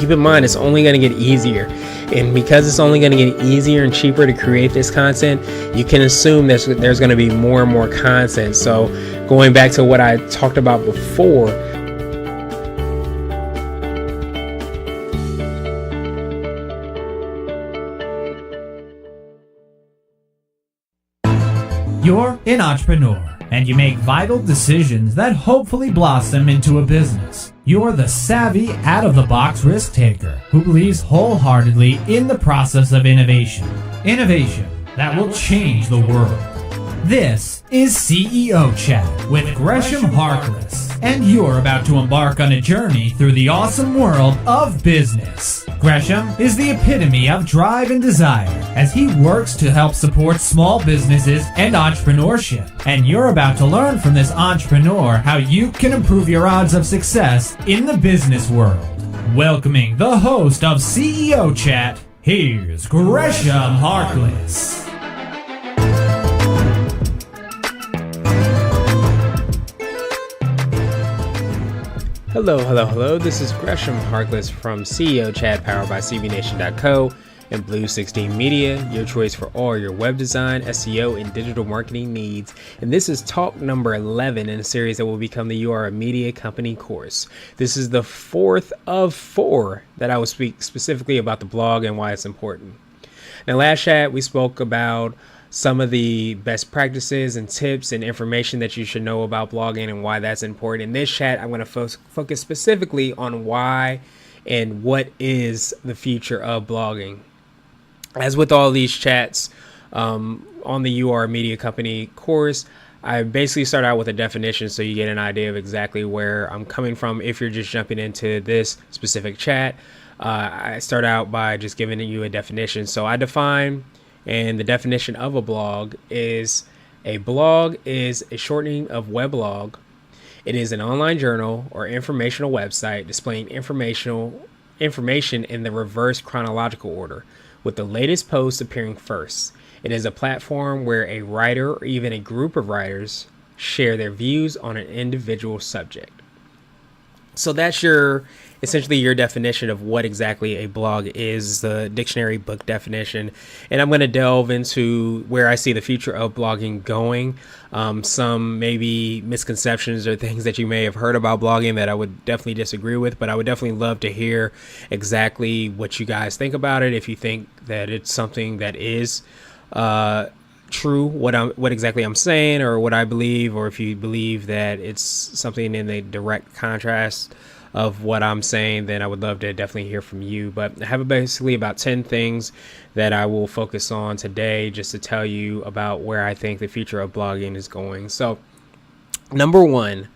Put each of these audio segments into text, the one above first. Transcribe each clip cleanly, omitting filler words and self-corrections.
keep in mind, it's only going to get easier. And because it's only going to get easier and cheaper to create this content, you can assume there's going to be more and more content. So going back to what I talked about before, you're an entrepreneur, and you make vital decisions that hopefully blossom into a business. You're the savvy, out-of-the-box risk taker who believes wholeheartedly in the process of innovation. Innovation that will change the world. This is CEO Chat with Gresham Harkless, and you're about to embark on a journey through the awesome world of business. Gresham is the epitome of drive and desire as he works to help support small businesses and entrepreneurship. And you're about to learn from this entrepreneur how you can improve your odds of success in the business world. Welcoming the host of CEO Chat, here's Gresham Harkless. Hello. This is Gresham Harkless from CEO Chat, powered by CBNation.co and Blue 16 Media, your choice for all your web design, SEO, and digital marketing needs. And this is talk number 11 in a series that will become the You Are a Media Company course. This is the fourth of 4 that I will speak specifically about the blog and why it's important. Now, last chat, we spoke about some of the best practices and tips and information that you should know about blogging and why that's important. In this chat, I'm going to focus specifically on why and what is the future of blogging. As with all these chats on the You Are a Media Company course, I basically start out with a definition so you get an idea of exactly where I'm coming from if you're just jumping into this specific chat. I start out by just giving you a definition. So I define, and the definition of a blog is a shortening of weblog. It is an online journal or informational website displaying information in the reverse chronological order, with the latest posts appearing first. It is a platform where a writer or even a group of writers share their views on an individual subject. So that's essentially your definition of what exactly a blog is, the dictionary book definition. And I'm going to delve into where I see the future of blogging going. Some maybe misconceptions or things that you may have heard about blogging that I would definitely disagree with, but I would definitely love to hear exactly what you guys think about it. If you think that it's something that is true, what exactly I'm saying or what I believe, or if you believe that it's something in the direct contrast of what I'm saying, then I would love to definitely hear from you. But I have basically about 10 things that I will focus on today just to tell you about where I think the future of blogging is going. So number one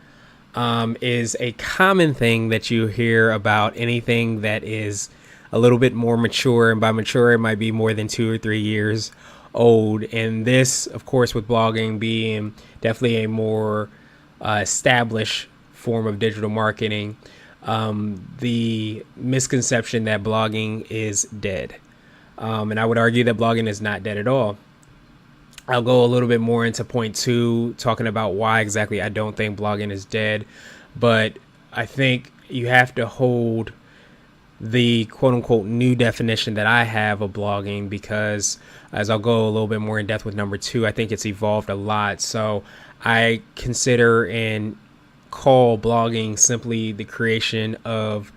is a common thing that you hear about anything that is a little bit more mature, and by mature it might be more than 2 or 3 years old. And this, of course, with blogging being definitely a more established form of digital marketing, the misconception that blogging is dead. And I would argue that blogging is not dead at all. I'll go a little bit more into point 2, talking about why exactly I don't think blogging is dead. But I think you have to hold the quote unquote new definition that I have of blogging, because as I'll go a little bit more in depth with number 2, I think it's evolved a lot. So I consider and call blogging simply the creation of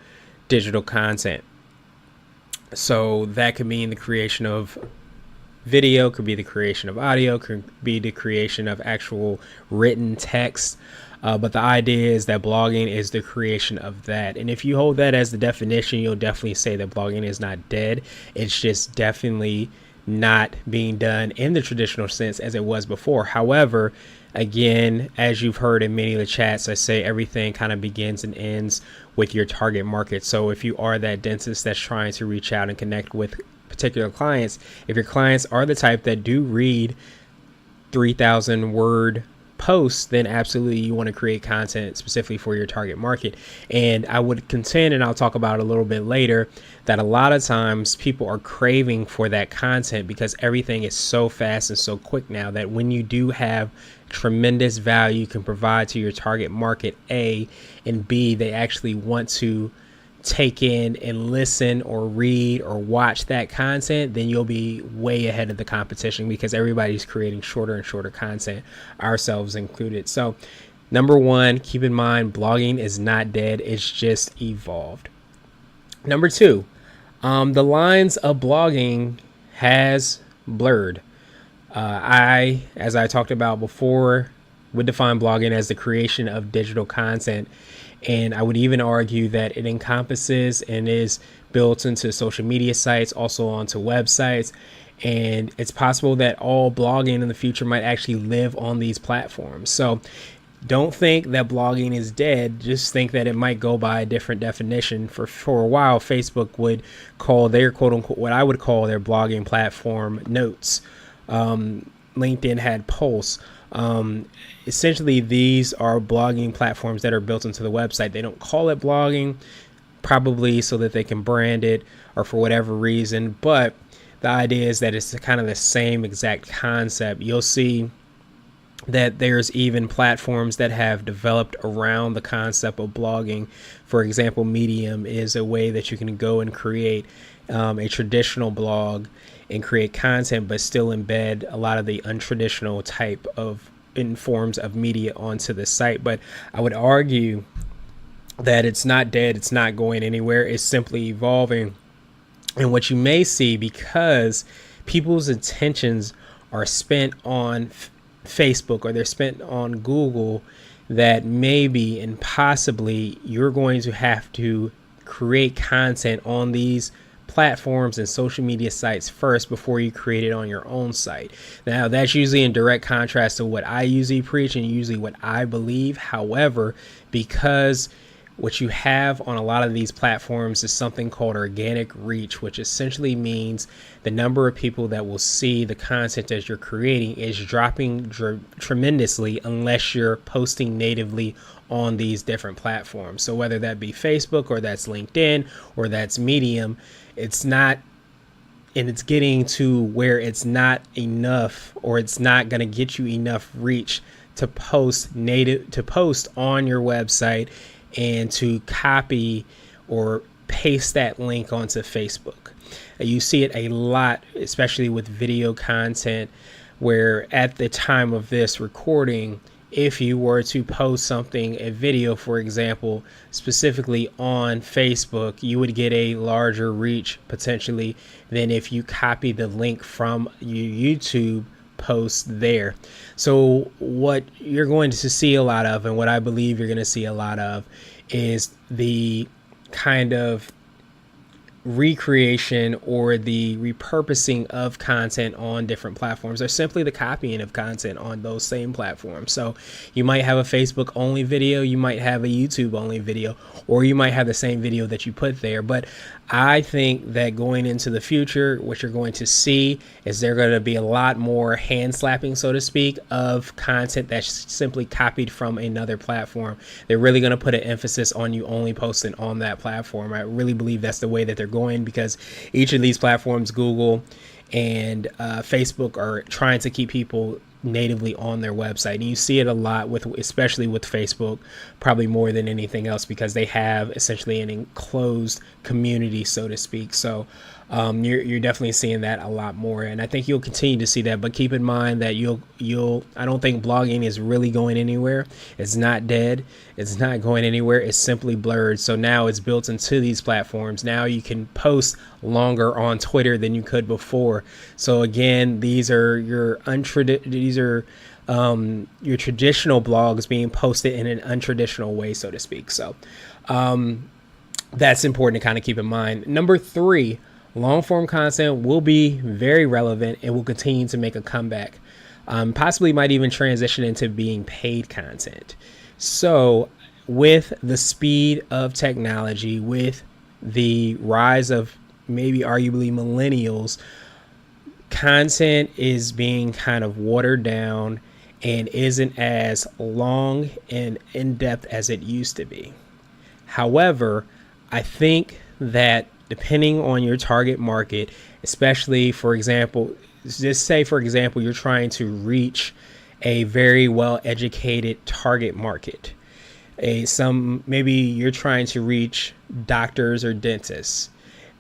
digital content. So that could mean the creation of video, could be the creation of audio, could be the creation of actual written text. But the idea is that blogging is the creation of that. And if you hold that as the definition, you'll definitely say that blogging is not dead. It's just definitely not being done in the traditional sense as it was before. However, again, as you've heard in many of the chats, I say everything kind of begins and ends with your target market. So if you are that dentist that's trying to reach out and connect with particular clients, if your clients are the type that do read 3,000 word posts, then absolutely you want to create content specifically for your target market. And I would contend, and I'll talk about it a little bit later, that a lot of times people are craving for that content because everything is so fast and so quick now that when you do have tremendous value you can provide to your target market, A, and B, they actually want to take in and listen or read or watch that content, then you'll be way ahead of the competition, because everybody's creating shorter and shorter content, ourselves included. So number one, keep in mind, blogging is not dead. It's just evolved. Number two, the lines of blogging has blurred. As I talked about before, would define blogging as the creation of digital content. And I would even argue that it encompasses and is built into social media sites, also onto websites. And it's possible that all blogging in the future might actually live on these platforms. So don't think that blogging is dead. Just think that it might go by a different definition. For a while, Facebook would call their quote unquote, what I would call their blogging platform, Notes. LinkedIn had Pulse. Essentially, these are blogging platforms that are built into the website. They don't call it blogging, probably so that they can brand it or for whatever reason. But the idea is that it's kind of the same exact concept. You'll see that there's even platforms that have developed around the concept of blogging. For example, Medium is a way that you can go and create a traditional blog and create content, but still embed a lot of the untraditional type of in forms of media onto the site. But I would argue that it's not dead. It's not going anywhere. It's simply evolving. And what you may see, because people's attentions are spent on Facebook or they're spent on Google, that maybe and possibly you're going to have to create content on these platforms and social media sites first before you create it on your own site. Now, that's usually in direct contrast to what I usually preach and usually what I believe. However, because what you have on a lot of these platforms is something called organic reach, which essentially means the number of people that will see the content that you're creating is dropping tremendously unless you're posting natively on these different platforms. So whether that be Facebook or that's LinkedIn or that's Medium, it's not, and it's getting to where it's not enough, or it's not going to get you enough reach to post on your website and to copy or paste that link onto Facebook. You see it a lot, especially with video content, where at the time of this recording, if you were to post something, a video, for example, specifically on Facebook, you would get a larger reach potentially than if you copy the link from your YouTube post there. So what you're going to see a lot of, and what I believe you're going to see a lot of, is the kind of recreation or the repurposing of content on different platforms, or simply the copying of content on those same platforms. So you might have a Facebook only video, you might have a YouTube only video, or you might have the same video that you put there. But I think that going into the future, what you're going to see is there going to be a lot more hand slapping, so to speak, of content that's simply copied from another platform. They're really going to put an emphasis on you only posting on that platform. I really believe that's the way that they're going, because each of these platforms, Google and Facebook, are trying to keep people natively on their website. And you see it a lot especially with Facebook, probably more than anything else, because they have essentially an enclosed community, so to speak. So you're definitely seeing that a lot more, and I think you'll continue to see that. But keep in mind that I don't think blogging is really going anywhere. It's not dead. It's not going anywhere. It's simply blurred. So now it's built into these platforms. Now you can post longer on Twitter than you could before. So again, these are your traditional blogs being posted in an untraditional way, so to speak. So that's important to kind of keep in mind. Number 3, long form content will be very relevant and will continue to make a comeback. Possibly might even transition into being paid content. So with the speed of technology, with the rise of maybe arguably millennials, content is being kind of watered down and isn't as long and in-depth as it used to be. However, I think that depending on your target market, especially, for example, just say, for example, you're trying to reach a very well-educated target market. Maybe you're trying to reach doctors or dentists.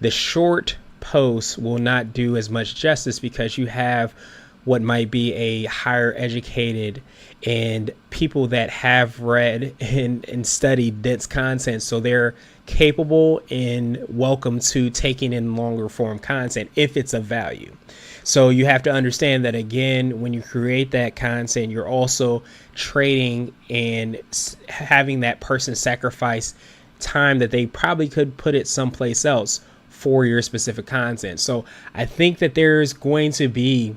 The short posts will not do as much justice because you have what might be a higher educated and people that have read and studied dense content, so they're capable and welcome to taking in longer form content if it's of value. So you have to understand that, again, when you create that content, you're also trading and having that person sacrifice time that they probably could put it someplace else for your specific content. So I think that there's going to be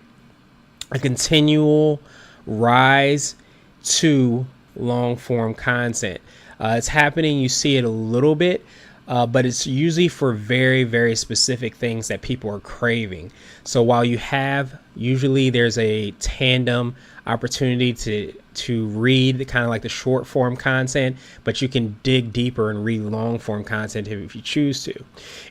a continual rise to long form content. It's happening. You see it a little bit, but it's usually for very, very specific things that people are craving. So while usually there's a tandem opportunity to read kind of like the short form content, but you can dig deeper and read long form content if you choose to.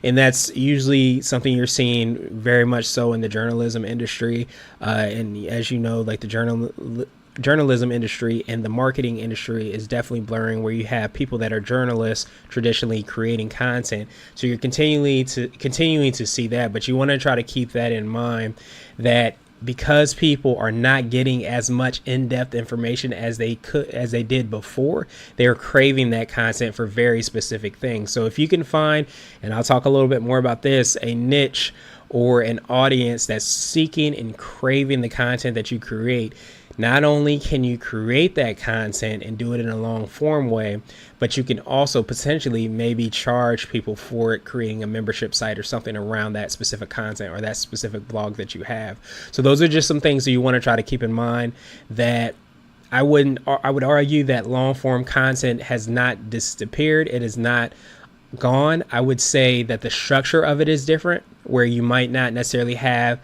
And that's usually something you're seeing very much so in the journalism industry. And as you know, like the journalism industry and the marketing industry is definitely blurring, where you have people that are journalists traditionally creating content. So you're continuing to see that, but you want to try to keep that in mind, that because people are not getting as much in-depth information as they did before, they're craving that content for very specific things. So if you can find, and I'll talk a little bit more about this, a niche or an audience that's seeking and craving the content that you create, not only can you create that content and do it in a long form way, but you can also potentially maybe charge people for it, creating a membership site or something around that specific content or that specific blog that you have. So those are just some things that you want to try to keep in mind. That I would argue that long form content has not disappeared. It is not gone. I would say that the structure of it is different, where you might not necessarily have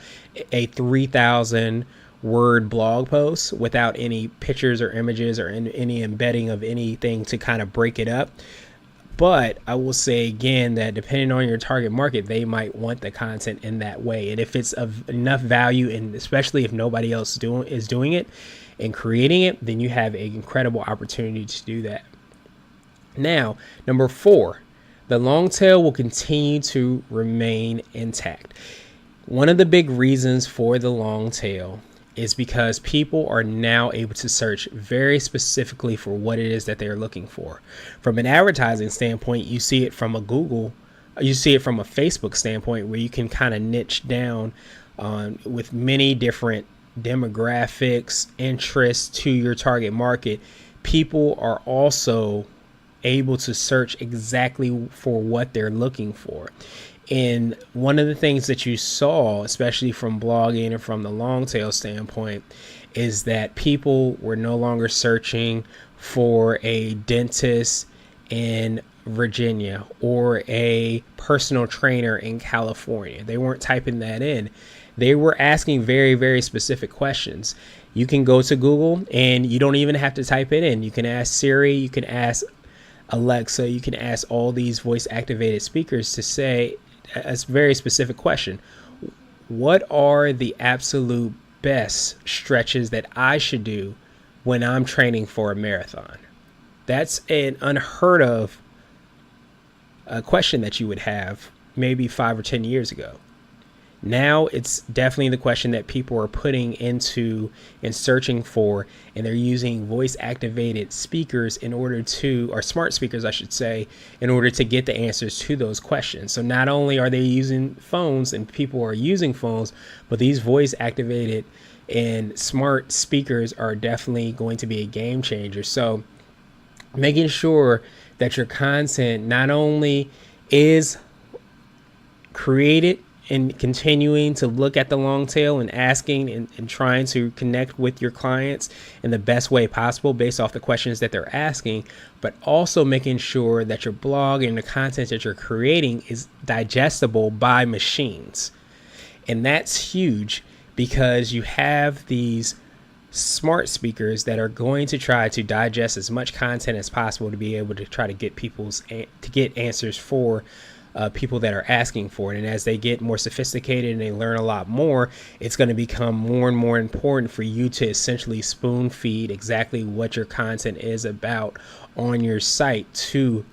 a 3,000 word blog posts without any pictures or images or any embedding of anything to kind of break it up. But I will say again that depending on your target market, they might want the content in that way. And if it's of enough value, and especially if nobody else is doing it and creating it, then you have an incredible opportunity to do that. Now, number 4, the long tail will continue to remain intact. One of the big reasons for the long tail is because people are now able to search very specifically for what it is that they're looking for. From an advertising standpoint, you see it from a Facebook standpoint, where you can kind of niche down with many different demographics, interests to your target market. People are also able to search exactly for what they're looking for. And one of the things that you saw, especially from blogging and from the long tail standpoint, is that people were no longer searching for a dentist in Virginia or a personal trainer in California. They weren't typing that in. They were asking very, very specific questions. You can go to Google and you don't even have to type it in. You can ask Siri, you can ask Alexa, you can ask all these voice activated speakers to say a very specific question. What are the absolute best stretches that I should do when I'm training for a marathon? That's an unheard of question that you would have maybe 5 or 10 years ago. Now it's definitely the question that people are putting into and searching for, and they're using voice activated speakers or smart speakers, I should say, in order to get the answers to those questions. So not only are they using phones and people are using phones, but these voice activated and smart speakers are definitely going to be a game changer. So making sure that your content not only is created and continuing to look at the long tail and asking and trying to connect with your clients in the best way possible based off the questions that they're asking, but also making sure that your blog and the content that you're creating is digestible by machines. And that's huge, because you have these smart speakers that are going to try to digest as much content as possible to be able to try to get get answers for people that are asking for it. And as they get more sophisticated and they learn a lot more, it's going to become more and more important for you to essentially spoon feed exactly what your content is about on your site to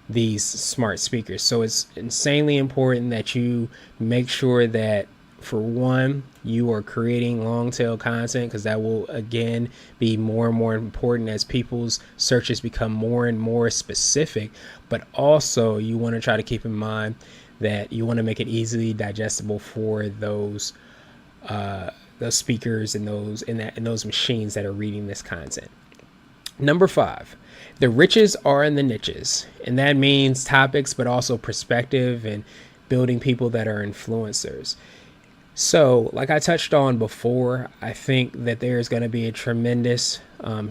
these smart speakers. So it's insanely important that you make sure that, for one, you are creating long tail content, because that will again be more and more important as people's searches become more and more specific. But also you want to try to keep in mind that you want to make it easily digestible for those speakers and those machines that are reading this content. Number 5, the riches are in the niches, and that means topics, but also perspective and building people that are influencers. So, like I touched on before, I think that there's going to be a tremendous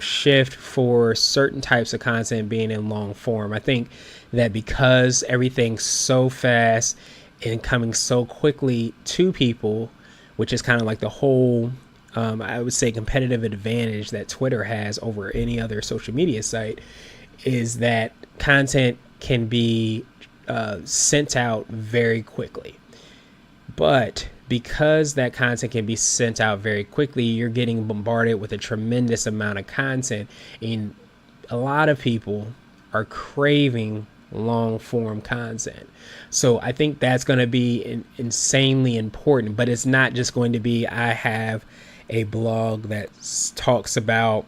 shift for certain types of content being in long form. I think that because everything's so fast and coming so quickly to people, which is kind of like the whole, I would say, competitive advantage that Twitter has over any other social media site, is that content can be sent out very quickly. But because that content can be sent out very quickly, you're getting bombarded with a tremendous amount of content, and a lot of people are craving long form content. So I think that's going to be insanely important. But it's not just going to be, I have a blog that talks about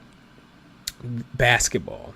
basketball.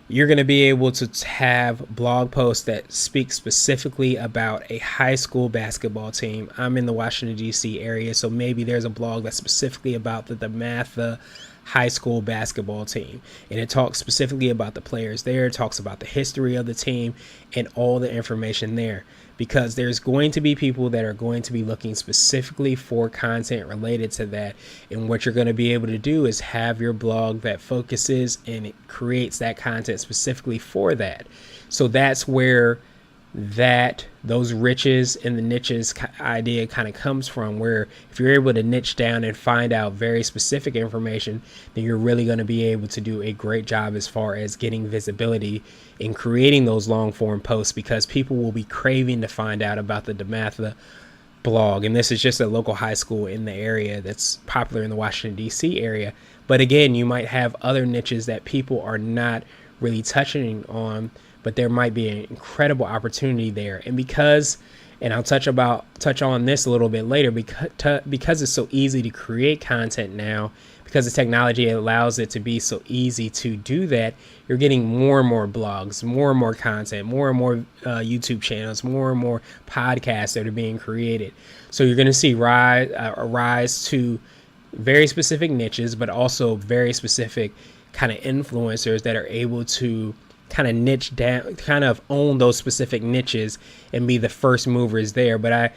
You're going to be able to have blog posts that speak specifically about a high school basketball team. I'm in the Washington, D.C. area, so maybe there's a blog that's specifically about the DeMatha high school basketball team. And it talks specifically about the players there, it talks about the history of the team and all the information there. Because there's going to be people that are going to be looking specifically for content related to that. And what you're going to be able to do is have your blog that focuses and it creates that content specifically for that. So that's where those riches and the niches idea kind of comes from, where if you're able to niche down and find out very specific information, then you're really going to be able to do a great job as far as getting visibility in creating those long form posts, because people will be craving to find out about the DeMatha blog. And this is just a local high school in the area that's popular in the Washington, D.C. area. But again, you might have other niches that people are not really touching on, but there might be an incredible opportunity there. And I'll touch on this a little bit later, because it's so easy to create content now, because the technology allows it to be so easy to do that, you're getting more and more blogs, more and more content, more and more YouTube channels, more and more podcasts that are being created. So you're going to see a rise to very specific niches, but also very specific kind of influencers that are able to kind of niche down, kind of own those specific niches and be the first movers there. But I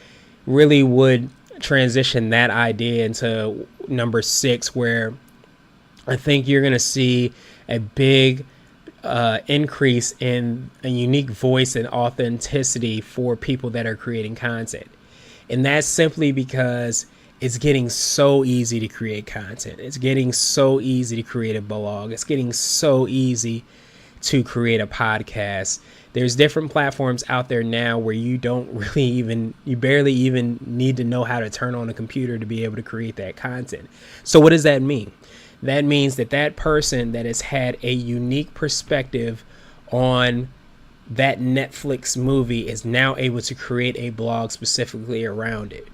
really would transition that idea into number 6, where I think you're going to see a big increase in a unique voice and authenticity for people that are creating content. And that's simply because it's getting so easy to create content. It's getting so easy to create a blog. It's getting so easy to create a podcast. There's different platforms out there now where you barely even need to know how to turn on a computer to be able to create that content. So what does that mean? That means that person that has had a unique perspective on that Netflix movie is now able to create a blog specifically around it.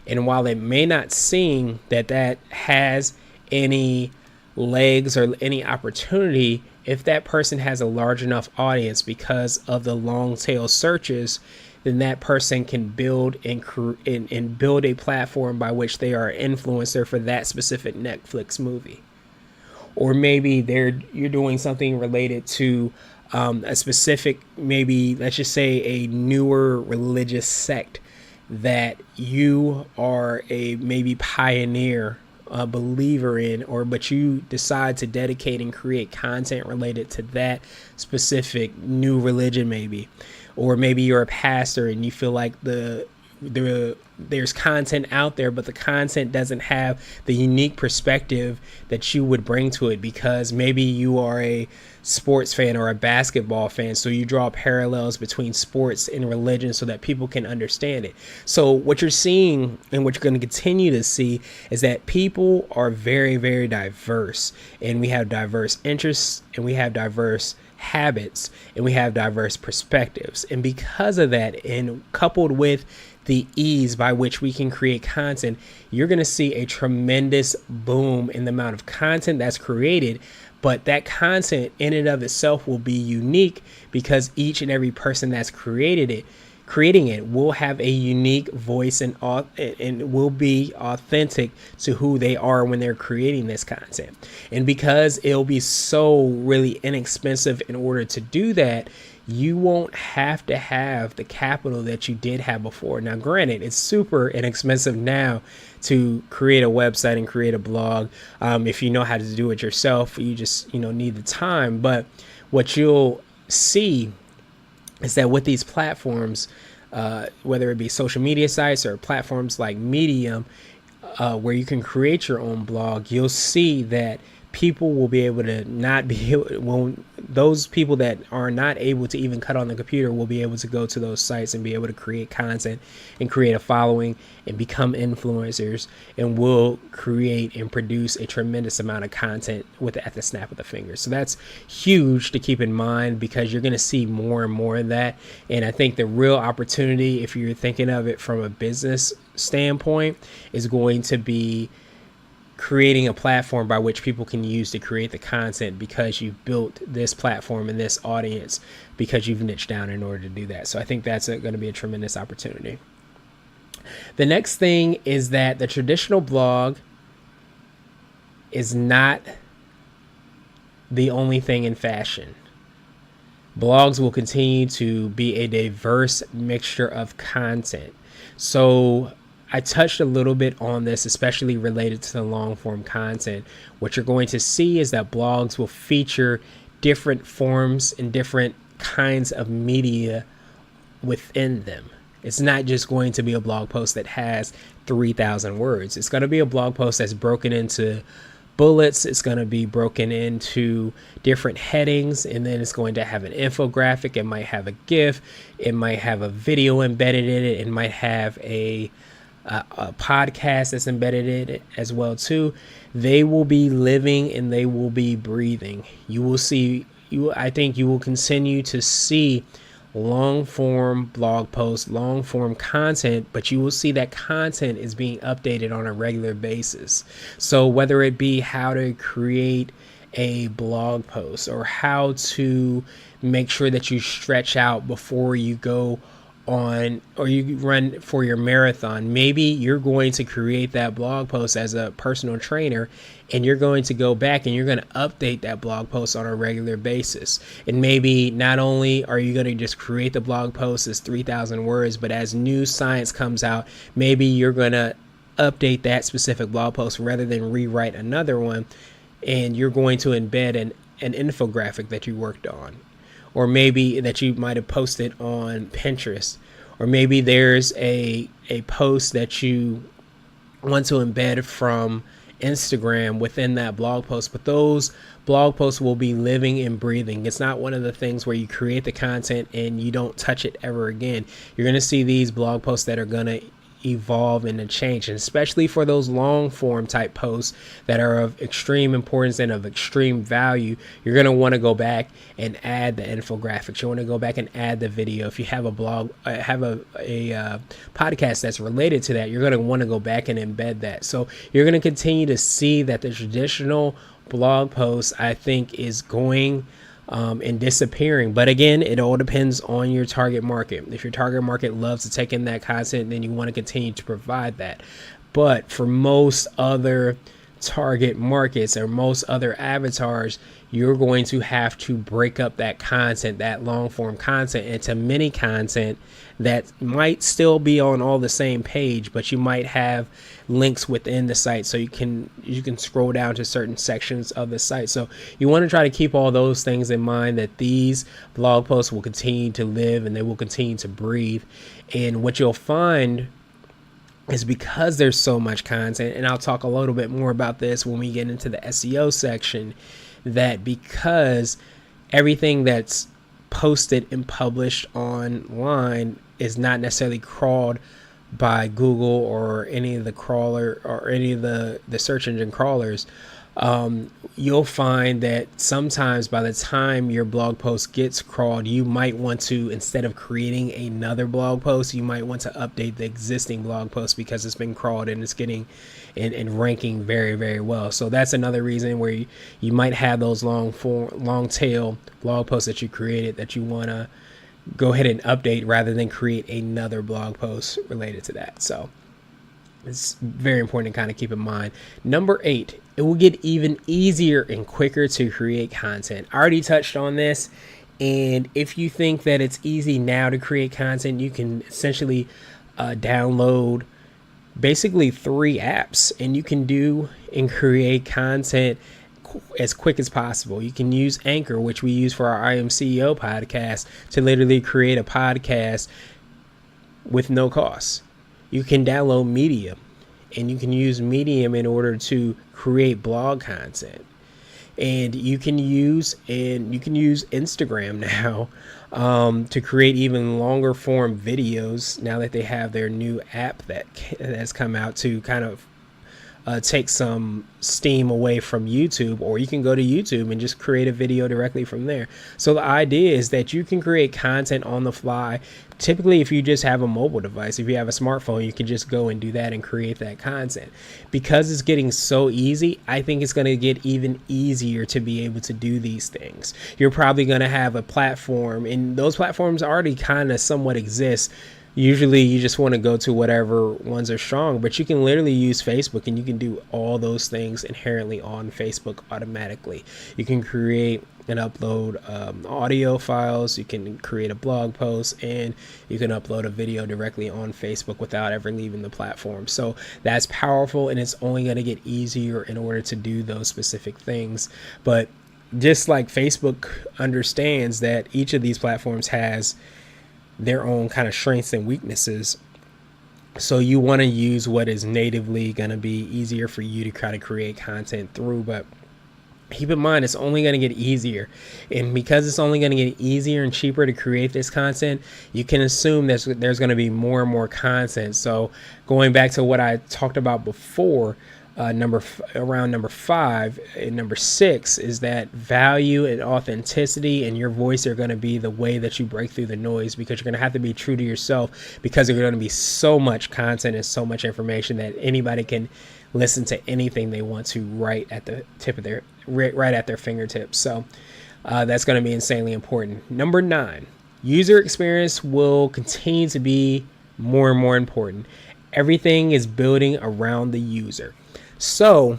And while it may not seem that has any legs or any opportunity, if that person has a large enough audience because of the long tail searches, then that person can build and build a platform by which they are an influencer for that specific Netflix movie. Or maybe you're doing something related to a specific, maybe let's just say a newer religious sect that you are a maybe pioneer, a believer in, but you decide to dedicate and create content related to that specific new religion maybe. Or maybe you're a pastor and you feel like the there's content out there, but the content doesn't have the unique perspective that you would bring to it, because maybe you are a sports fan or a basketball fan, so you draw parallels between sports and religion so that people can understand it. So what you're seeing and what you're going to continue to see is that people are very, very diverse, and we have diverse interests, and we have diverse habits, and we have diverse perspectives. And because of that, and coupled with the ease by which we can create content, you're going to see a tremendous boom in the amount of content that's created. But that content in and of itself will be unique, because each and every person that's creating it will have a unique voice and will be authentic to who they are when they're creating this content. And because it'll be so really inexpensive in order to do that, you won't have to have the capital that you did have before. Now, granted, it's super inexpensive now to create a website and create a blog. If you know how to do it yourself, you just, need the time. But what you'll see is that with these platforms, whether it be social media sites or platforms like Medium, where you can create your own blog, you'll see that people will be able to those people that are not able to even cut on the computer will be able to go to those sites and be able to create content and create a following and become influencers, and will create and produce a tremendous amount of content at the snap of the fingers. So that's huge to keep in mind, because you're going to see more and more of that. And I think the real opportunity, if you're thinking of it from a business standpoint, is going to be creating a platform by which people can use to create the content, because you've built this platform and this audience, because you've niched down in order to do that. So I think that's going to be a tremendous opportunity. The next thing is that the traditional blog is not the only thing in fashion. Blogs will continue to be a diverse mixture of content. So I touched a little bit on this, especially related to the long form content. What you're going to see is that blogs will feature different forms and different kinds of media within them. It's not just going to be a blog post that has 3,000 words. It's going to be a blog post that's broken into bullets. It's going to be broken into different headings, and then it's going to have an infographic. It might have a GIF. It might have a video embedded in it. It might have a podcast that's embedded in it as well too. They will be living and they will be breathing. I think you will continue to see long form blog posts, long form content, but you will see that content is being updated on a regular basis. So whether it be how to create a blog post, or how to make sure that you stretch out before you go on, or you run for your marathon. Maybe you're going to create that blog post as a personal trainer, and you're going to go back and you're going to update that blog post on a regular basis. And maybe not only are you going to just create the blog post as 3,000 words, but as new science comes out, maybe you're going to update that specific blog post rather than rewrite another one, and you're going to embed an infographic that you worked on, or maybe that you might have posted on Pinterest, or maybe there's a post that you want to embed from Instagram within that blog post. But those blog posts will be living and breathing. It's not one of the things where you create the content and you don't touch it ever again. You're going to see these blog posts that are going to evolve and to change, and especially for those long form type posts that are of extreme importance and of extreme value, you're going to want to go back and add the infographics. You want to go back and add the video. If you have a blog, have a podcast that's related to that, you're going to want to go back and embed that. So you're going to continue to see that the traditional blog post, I think, is going and disappearing. But again, it all depends on your target market. If your target market loves to take in that content, then you want to continue to provide that. But for most other target markets or most other avatars, you're going to have to break up that content, that long form content, into mini content that might still be on all the same page, but you might have links within the site, so you can scroll down to certain sections of the site. So you want to try to keep all those things in mind, that these blog posts will continue to live and they will continue to breathe. And what you'll find is, because there's so much content, and I'll talk a little bit more about this when we get into the SEO section, that because everything that's posted and published online is not necessarily crawled by Google or any of the crawler or any of the search engine crawlers, you'll find that sometimes by the time your blog post gets crawled, you might want to, instead of creating another blog post, you might want to update the existing blog post because it's been crawled and it's getting and ranking very, very well. So that's another reason where you might have those long tail blog posts that you created that you want to go ahead and update rather than create another blog post related to that. So it's very important to kind of keep in mind. Number 8, it will get even easier and quicker to create content. I already touched on this, and if you think that it's easy now to create content, you can essentially download basically 3 apps, and you can do and create content as quick as possible. You can use Anchor, which we use for our I Am CEO podcast, to literally create a podcast with no cost. You can download Medium, and you can use Medium in order to create blog content. And you can use Instagram now to create even longer form videos, now that they have their new app that has come out to kind of take some steam away from YouTube. Or you can go to YouTube and just create a video directly from there. So the idea is that you can create content on the fly. Typically, if you just have a mobile device, if you have a smartphone, you can just go and do that and create that content. Because it's getting so easy, I think it's going to get even easier to be able to do these things. You're probably going to have a platform, and those platforms already kind of somewhat exist. Usually you just want to go to whatever ones are strong, but you can literally use Facebook, and you can do all those things inherently on Facebook automatically. You can create and upload audio files, you can create a blog post, and you can upload a video directly on Facebook without ever leaving the platform. So that's powerful, and it's only going to get easier in order to do those specific things. But just like Facebook understands that each of these platforms has their own kind of strengths and weaknesses, so you want to use what is natively going to be easier for you to kind of create content through. But keep in mind, it's only going to get easier, and because it's only going to get easier and cheaper to create this content, you can assume that there's going to be more and more content. So going back to what I talked about before, around number 5 and number 6 is that value and authenticity and your voice are going to be the way that you break through the noise, because you're going to have to be true to yourself, because there's going to be so much content and so much information that anybody can listen to anything they want to right at the tip of their right at their fingertips. So that's going to be insanely important. Number 9, user experience will continue to be more and more important. Everything is building around the user. So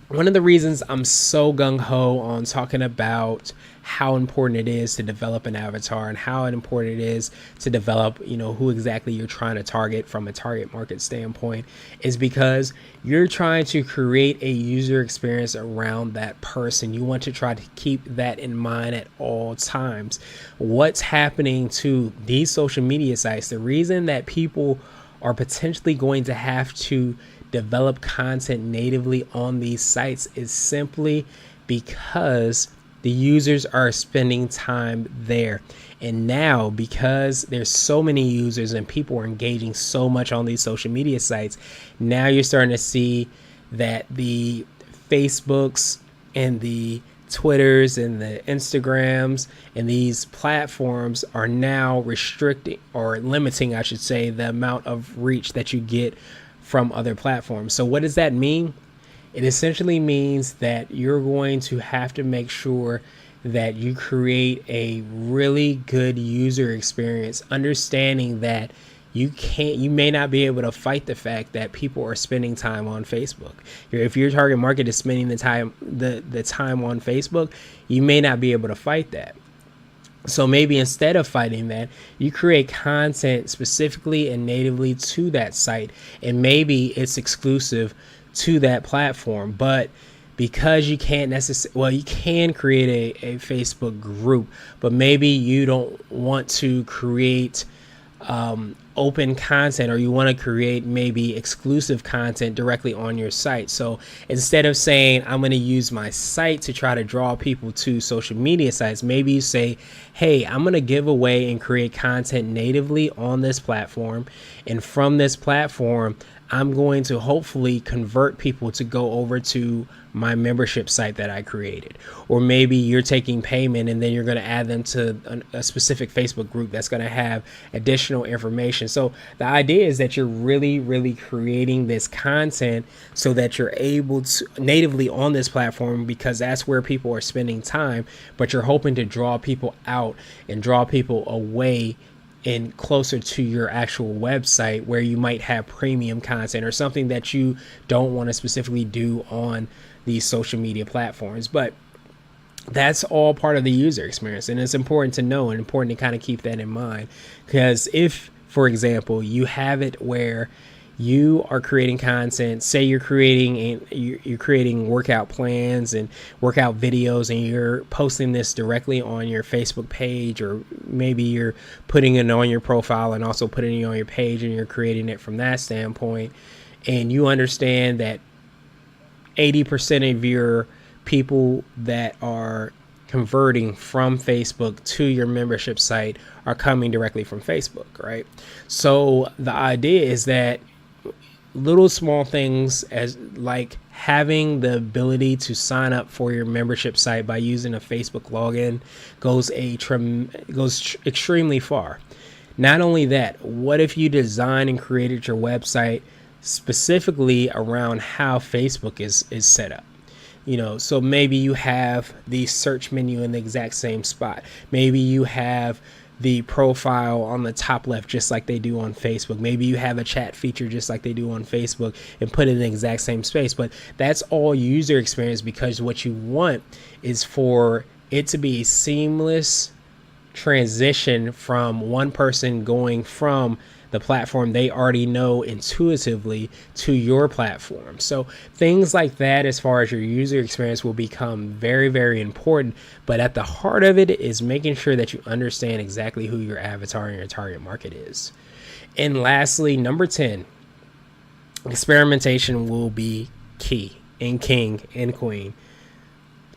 one of the reasons I'm so gung-ho on talking about how important it is to develop an avatar and how important it is to develop, who exactly you're trying to target from a target market standpoint is because you're trying to create a user experience around that person. You want to try to keep that in mind at all times. What's happening to these social media sites, the reason that people are potentially going to have to develop content natively on these sites is simply because the users are spending time there. And now, because there's so many users and people are engaging so much on these social media sites, now you're starting to see that the Facebooks and the Twitters and the Instagrams and these platforms are now restricting or limiting, I should say, the amount of reach that you get from other platforms. So what does that mean? It essentially means that you're going to have to make sure that you create a really good user experience, understanding that you may not be able to fight the fact that people are spending time on Facebook. If your target market is spending the time on Facebook, you may not be able to fight that. So maybe instead of fighting that, you create content specifically and natively to that site, and maybe it's exclusive to that platform. But because you can't you can create a Facebook group, but maybe you don't want to create open content, or you want to create maybe exclusive content directly on your site. So instead of saying, I'm going to use my site to try to draw people to social media sites, maybe you say, hey, I'm going to give away and create content natively on this platform. And from this platform, I'm going to hopefully convert people to go over to my membership site that I created. Or maybe you're taking payment and then you're going to add them to a specific Facebook group that's going to have additional information. So the idea is that you're really, really creating this content so that you're able to natively on this platform, because that's where people are spending time, but you're hoping to draw people out and draw people away and closer to your actual website, where you might have premium content or something that you don't want to specifically do on these social media platforms. But that's all part of the user experience, and it's important to know and important to kind of keep that in mind. Because if, for example, you have it where you are creating content, say you're creating workout plans and workout videos, and you're posting this directly on your Facebook page, or maybe you're putting it on your profile and also putting it on your page, and you're creating it from that standpoint, and you understand that 80% of your people that are converting from Facebook to your membership site are coming directly from Facebook, right? So the idea is that little small things, as like having the ability to sign up for your membership site by using a Facebook login goes extremely far. Not only that, what if you design and created your website specifically around how Facebook is set up? So maybe you have the search menu in the exact same spot. Maybe you have the profile on the top left, just like they do on Facebook. Maybe you have a chat feature just like they do on Facebook, and put it in the exact same space. But that's all user experience, because what you want is for it to be a seamless transition from one person going from the platform they already know intuitively to your platform. So things like that, as far as your user experience, will become very, very important. But at the heart of it is making sure that you understand exactly who your avatar and your target market is. And lastly, number 10, experimentation will be key and king and queen.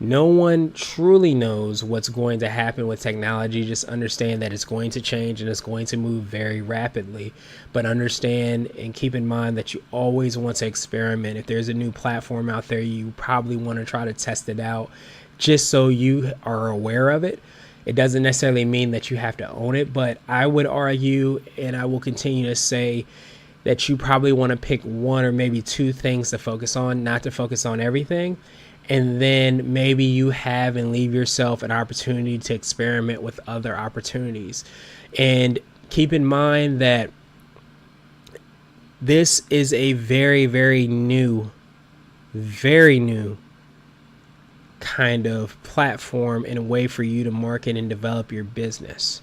No one truly knows what's going to happen with technology. Just understand that it's going to change and it's going to move very rapidly. But understand and keep in mind that you always want to experiment. If there's a new platform out there, you probably want to try to test it out just so you are aware of it. It doesn't necessarily mean that you have to own it, but I would argue, and I will continue to say, that you probably want to pick one or maybe two things to focus on, not to focus on everything. And then maybe you have and leave yourself an opportunity to experiment with other opportunities. And keep in mind that this is a very, very new kind of platform and a way for you to market and develop your business.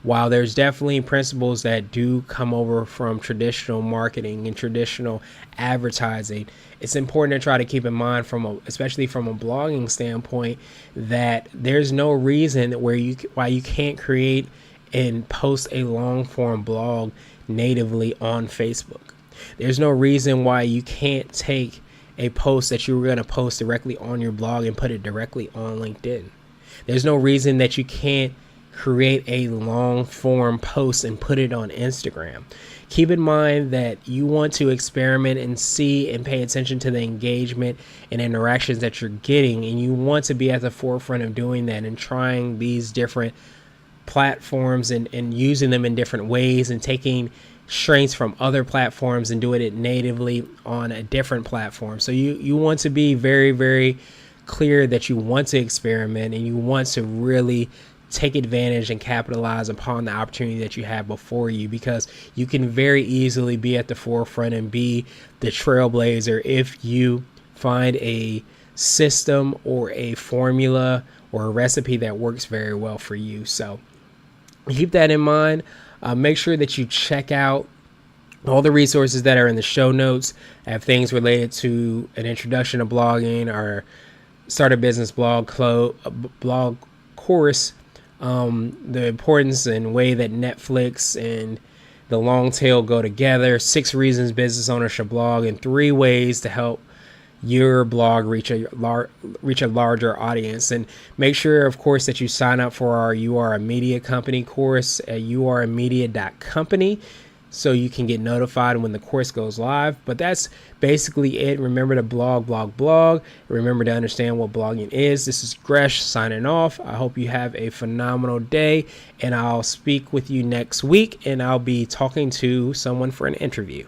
While there's definitely principles that do come over from traditional marketing and traditional advertising, it's important to try to keep in mind, especially from a blogging standpoint, that there's no reason why you can't create and post a long form blog natively on Facebook. There's no reason why you can't take a post that you were going to post directly on your blog and put it directly on LinkedIn. There's no reason that you can't create a long form post and put it on Instagram. Keep in mind that you want to experiment and see and pay attention to the engagement and interactions that you're getting, and you want to be at the forefront of doing that and trying these different platforms and using them in different ways, and taking strengths from other platforms and doing it natively on a different platform. So you want to be very, very clear that you want to experiment and you want to really take advantage and capitalize upon the opportunity that you have before you, because you can very easily be at the forefront and be the trailblazer if you find a system or a formula or a recipe that works very well for you. So keep that in mind. Make sure that you check out all the resources that are in the show notes. I have things related to an introduction to blogging, or start a business blog course, the importance and way that Netflix and the Longtail go together, 6 reasons business owners should blog, and 3 ways to help your blog reach a larger audience. And make sure, of course, that you sign up for our You Are a Media Company course at youareamedia.company, so you can get notified when the course goes live. But that's basically it. Remember to blog. Remember to understand what blogging is. This is Gresh signing off. I hope you have a phenomenal day, and I'll speak with you next week, and I'll be talking to someone for an interview.